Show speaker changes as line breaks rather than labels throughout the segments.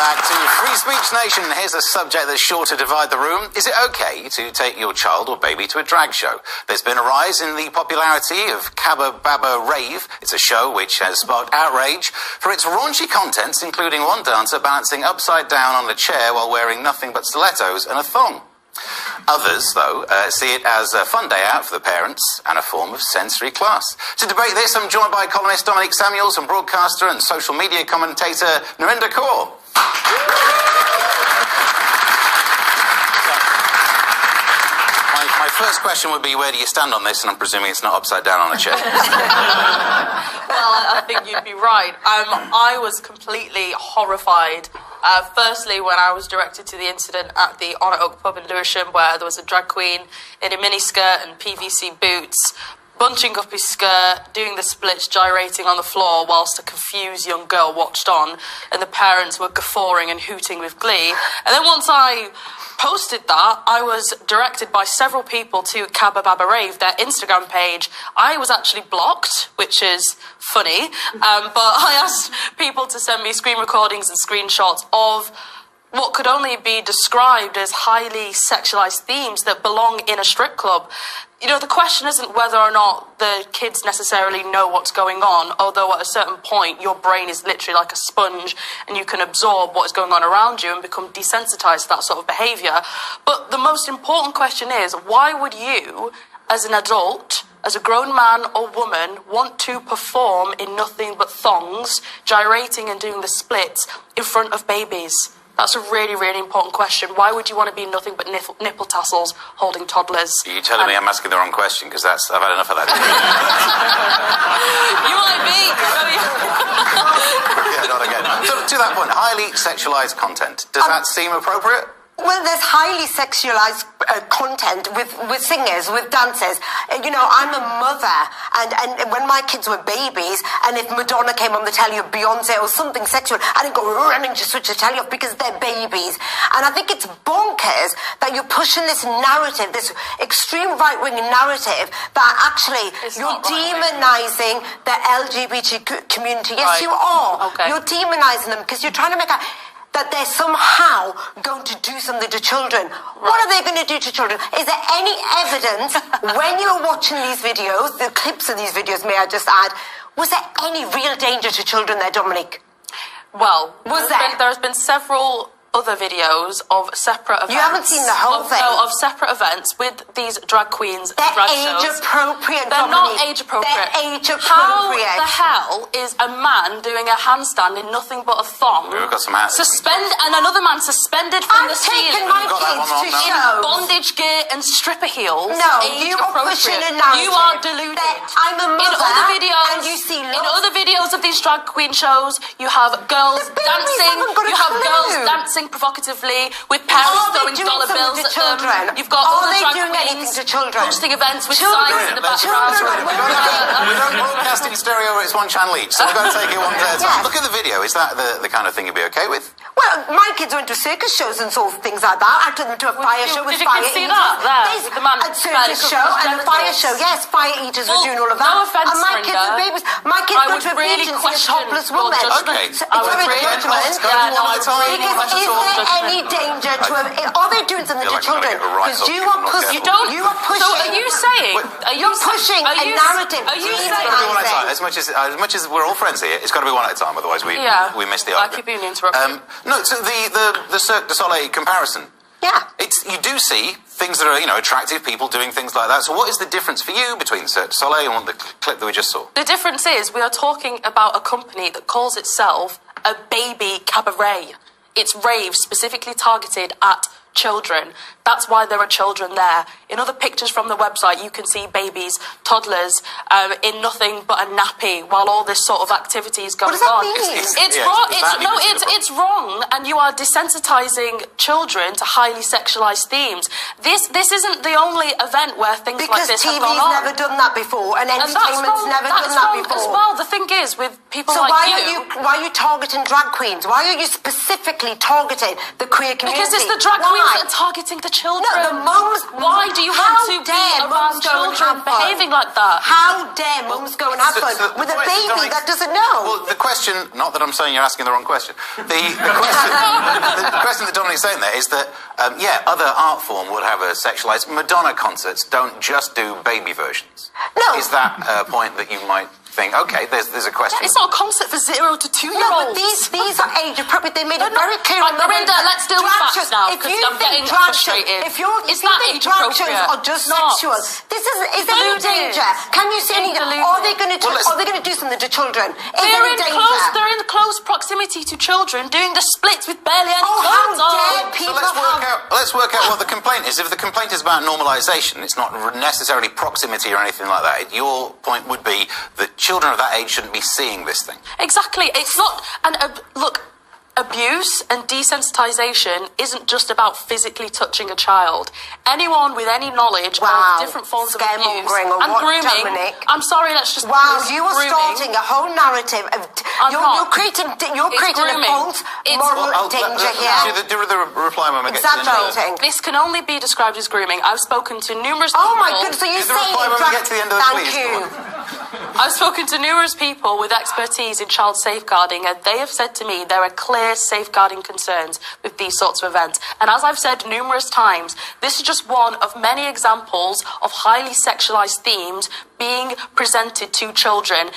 back to Free Speech Nation. Here's a subject that's sure to divide the room. Is it okay to take your child or baby to a drag show? There's been a rise in the popularity of Kabba Babba Rave. It's a show which has sparked outrage for its raunchy contents, including one dancer balancing upside down on a chair while wearing nothing but stilettos and a thong. Others, though, see it as a fun day out for the parents and a form of sensory class. To debate this, I'm joined by columnist Dominique Samuels and broadcaster and social media commentator Narinder Kaur. My first question would be, where do you stand on this? And I'm presuming it's not upside down on a chair.
Well, I think you'd be right. I was completely horrified. Firstly, when I was directed to the incident at the Honor Oak pub in Lewisham, where there was a drag queen in a miniskirt and PVC boots, bunching up his skirt, doing the splits, gyrating on the floor, whilst a confused young girl watched on, and the parents were guffawing and hooting with glee. And then once I posted that, I was directed by several people to Kabba Babba Rave, their Instagram page. I was actually blocked, which is funny, but I asked people to send me screen recordings and screenshots of what could only be described as highly sexualized themes that belong in a strip club. You know, the question isn't whether or not the kids necessarily know what's going on, although at a certain point your brain is literally like a sponge and you can absorb what is going on around you and become desensitized to that sort of behavior. But the most important question is, why would you, as an adult, as a grown man or woman, want to perform in nothing but thongs, gyrating and doing the splits in front of babies? That's a really, really important question. Why would you want to be nothing but nipple tassels holding toddlers?
Are you telling me I'm asking the wrong question? Because I've had enough of that.
You might be.
Yeah, not again. So, to that point, highly sexualized content. Does that seem appropriate?
Well, there's highly sexualized content with singers, with dancers. You know, I'm a mother, and when my kids were babies, and if Madonna came on the telly or Beyonce or something sexual, I didn't go running to switch the telly off because they're babies. And I think it's bonkers that you're pushing this narrative, this extreme right-wing narrative, that actually you're demonizing the LGBT community. Yes, you are.
Okay.
You're demonizing them because you're trying to make that they're somehow going to do something to children. Right. What are they going to do to children? Is there any evidence when you were watching these videos, the clips of these videos, may I just add, was there any real danger to children there, Dominique?
Well, there's been several other videos of separate events.
You haven't seen the whole thing?
No, of separate events with these drag queens and drag shows.
They're age-appropriate,
They're not age-appropriate.
They're age-appropriate.
How the hell is a man doing a handstand in nothing but a thong?
We've got some hats.
And another man suspended from the ceiling.
I've taken my kids to shows.
Bondage gear and stripper heels.
No, you are pushing a narrative.
You are deluded.
I'm a mother,
in other videos,
and you see
in other videos of these drag queen shows, you have girls dancing. You have girls dancing provocatively with parents throwing dollar bills at them. You've got other drag queens hosting events with signs in the background.
We don't broadcast in stereo, it's one channel each, so we've got to take it one day at a time. Look at the video. Is that the kind of thing you'd be okay with?
Well, my kids went to circus shows and saw things like that. I took them to a fire show with fire eaters.
Did you see that? There,
the man a circus show and a fire show. Yes, fire eaters were doing all of that.
No offence,
and my kids are babies. My kids go to a beach and see a topless woman.
Okay.
So it's very judgment. Is there any danger to are they doing something to children? Because you are pushing.
So are you saying?
You're pushing a narrative.
Are you
saying? As much as we're all friends here, it's got to be one at a time. Otherwise, we miss the argument.
I keep being interrupted.
No, so the Cirque du Soleil comparison.
Yeah.
You do see things that are, attractive, people doing things like that. So what is the difference for you between Cirque du Soleil and the clip that we just saw?
The difference is we are talking about a company that calls itself a baby cabaret. It's raves specifically targeted at children. That's why there are children there. In other pictures from the website, you can see babies, toddlers, in nothing but a nappy while all this sort of activity is going on. It's wrong. It's wrong, and you are desensitizing children to highly sexualized themes. This isn't the only event where things like this have gone on.
Because TV's never done that before, and entertainment's never done that before.
As well. The thing is with people
So
like
why are you targeting drag queens? Why are you specifically targeting the queer community?
Because it's the drag queens that are targeting the children.
No, the mums.
Why do you want to be around children behaving like that?
How dare mums go and have fun with a baby that doesn't know?
Well, the question, not that I'm saying you're asking the wrong question, the question that Dominique's saying there is that, other art form would have a sexualised. Madonna concerts don't just do baby versions.
No.
Is that a point that you might think, okay, there's a question?
It's not a concert for 0 to 2-year-olds.
No, but these are age appropriate. They made it very clear.
Narinder, let's deal with facts now, because I'm getting frustrated.
If you think drag shows are just sexual, this is there any danger? Can you see any? Are they going to do something to children?
They're in close proximity to children, doing the splits with barely any clothes on.
So let's work out what the complaint is. If the complaint is about normalisation, it's not necessarily proximity or anything like that. Your point would be that children of that age shouldn't be seeing this thing.
Exactly. It's not... And look, abuse and desensitization isn't just about physically touching a child. Anyone with any knowledge of different forms of abuse and grooming...
Dominic?
I'm sorry, let's just...
Wow, you are starting a whole narrative of... You're creating a false moral danger here.
Do the reply when we get to the end.
This can only be described as grooming. I've spoken to numerous people...
Oh my goodness, so you're saying...
Reply when we get to the end of the
Thank
please.
you.
I've spoken to numerous people with expertise in child safeguarding, and they have said to me there are clear safeguarding concerns with these sorts of events. And as I've said numerous times, this is just one of many examples of highly sexualized themes being presented to children,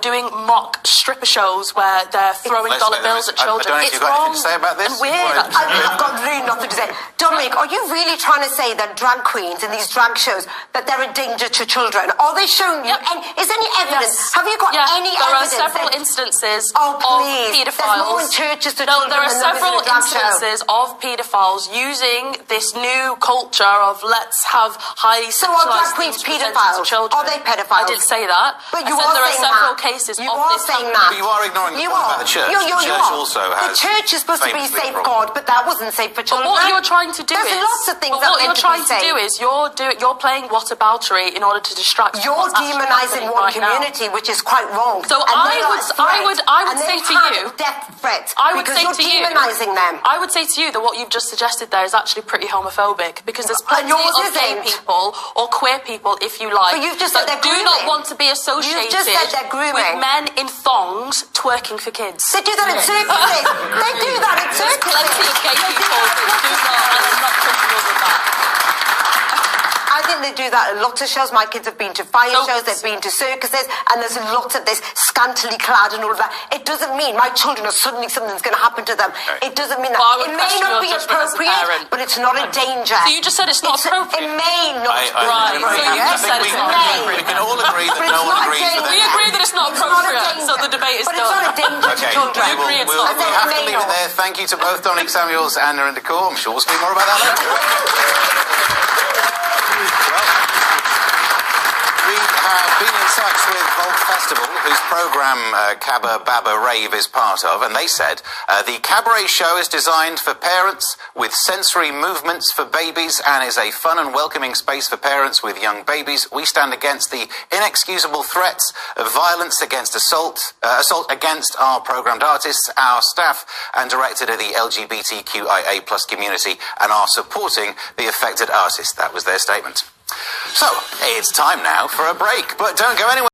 doing mock stripper shows where they're throwing dollar bills at children.
I don't know if you've got anything to say about this.
And weird.
I've got really nothing to say. Dominic, are you really trying to say that drag queens in these drag shows, that they're a danger to children? Are they showing you? And is there any evidence?
Yes.
Have you got any
there
evidence?
There are several instances
of
paedophiles.
There's more in churches to children
there are
than
several
in a drag
instances of paedophiles using this new culture of let's have highly
So are drag
sexualized
queens
themes presented to
paedophiles?
children.
Are they pedophiles?
I didn't say that.
But you
I said
are
there are
saying
several
that.
cases
You
of
are
this
saying
happening.
that.
But you are ignoring the point about the church.
The
church also has...
The church is supposed to be
famously
safeguard, but that wasn't safe for children.
But what you're trying to do
There's lots of things that
what you're trying to
safe.
do is you're playing whataboutery in order to distract.
You're demonising one community, which is quite wrong.
So I would say to you,
death threats.
I would say
you're
to you,
demonising them.
I would say to you that what you've just suggested there is actually pretty homophobic, because there's plenty of gay people or queer people, if you like,
But you've just said
that
they're
do not
grooming.
want to be associated
You've just said they're grooming.
with men in thongs twerking for kids.
They do that in circuses. They do that in
There's
circuses.
plenty of gay people that do not, and I'm not comfortable with that.
I think they do that at a lot of shows. My kids have been to fire shows, they've been to circuses, and there's a lot of this scantily clad and all of that. It doesn't mean my children are suddenly something's going to happen to them. It doesn't mean that.
Well,
It may not be appropriate, but it's not a danger.
So you just said it's not appropriate.
It may not be
Right, so you just said it's not appropriate.
We can all agree that
But
no
it's
one
not a
agrees
danger.
with
We
it.
agree that it's not appropriate, so the debate is
But
done.
it's not a danger to children.
We agree it's
we'll
not.
have to leave it there. Thank you to both Dominique Samuels and Narinder Kaur. I'm sure we'll speak more about that later. We have been in touch with Volt Festival, whose programme Cabba Babba Rave is part of, and they said the cabaret show is designed for parents with sensory movements for babies and is a fun and welcoming space for parents with young babies. We stand against the inexcusable threats of violence against assault against our programmed artists, our staff, and directed at the LGBTQIA+ community, and are supporting the affected artists. That was their statement. So, it's time now for a break, but don't go anywhere.